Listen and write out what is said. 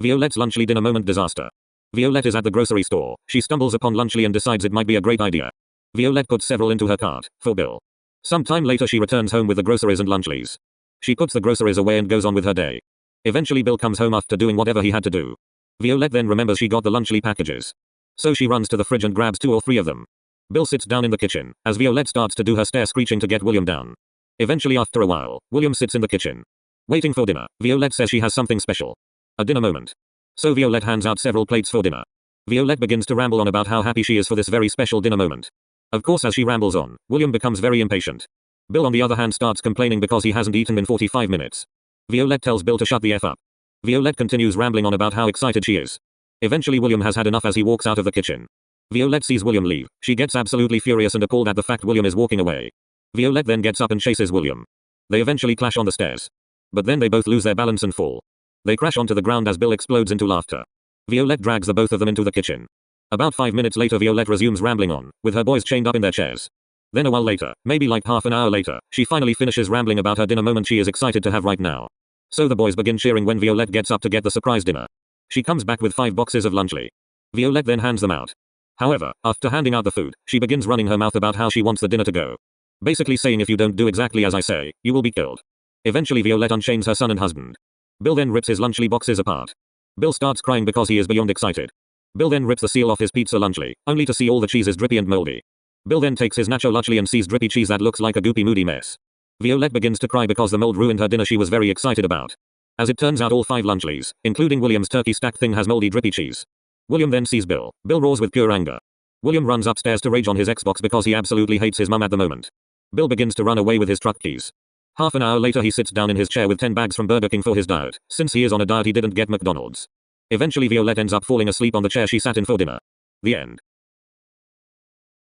Violette's Lunchly dinner moment disaster. Violette is at the grocery store. She stumbles upon Lunchly and decides it might be a great idea. Violette puts several into her cart, for Bill. Some time later she returns home with the groceries and Lunchlys. She puts the groceries away and goes on with her day. Eventually Bill comes home after doing whatever he had to do. Violette then remembers she got the Lunchly packages. So she runs to the fridge and grabs 2 or 3 of them. Bill sits down in the kitchen, as Violette starts to do her stair screeching to get William down. Eventually after a while, William sits in the kitchen. Waiting for dinner, Violette says she has something special. A dinner moment. So Violette hands out several plates for dinner. Violette begins to ramble on about how happy she is for this very special dinner moment. Of course as she rambles on, William becomes very impatient. Bill on the other hand starts complaining because he hasn't eaten in 45 minutes. Violette tells Bill to shut the F up. Violette continues rambling on about how excited she is. Eventually William has had enough as he walks out of the kitchen. Violette sees William leave. She gets absolutely furious and appalled at the fact William is walking away. Violette then gets up and chases William. They eventually clash on the stairs. But then they both lose their balance and fall. They crash onto the ground as Bill explodes into laughter. Violette drags the both of them into the kitchen. About 5 minutes later Violette resumes rambling on, with her boys chained up in their chairs. Then a while later, maybe like half an hour later, she finally finishes rambling about her dinner moment she is excited to have right now. So the boys begin cheering when Violette gets up to get the surprise dinner. She comes back with 5 boxes of Lunchly. Violette then hands them out. However, after handing out the food, she begins running her mouth about how she wants the dinner to go. Basically saying if you don't do exactly as I say, you will be killed. Eventually Violette unchains her son and husband. Bill then rips his Lunchly boxes apart. Bill starts crying because he is beyond excited. Bill then rips the seal off his pizza Lunchly, only to see all the cheese is drippy and moldy. Bill then takes his nacho Lunchly and sees drippy cheese that looks like a goopy moody mess. Violette begins to cry because the mold ruined her dinner she was very excited about. As it turns out all 5 Lunchlys, including William's turkey stack thing has moldy drippy cheese. William then sees Bill. Bill roars with pure anger. William runs upstairs to rage on his Xbox because he absolutely hates his mum at the moment. Bill begins to run away with his truck keys. Half an hour later he sits down in his chair with 10 bags from Burger King for his diet. Since he is on a diet he didn't get McDonald's. Eventually Violette ends up falling asleep on the chair she sat in for dinner. The end.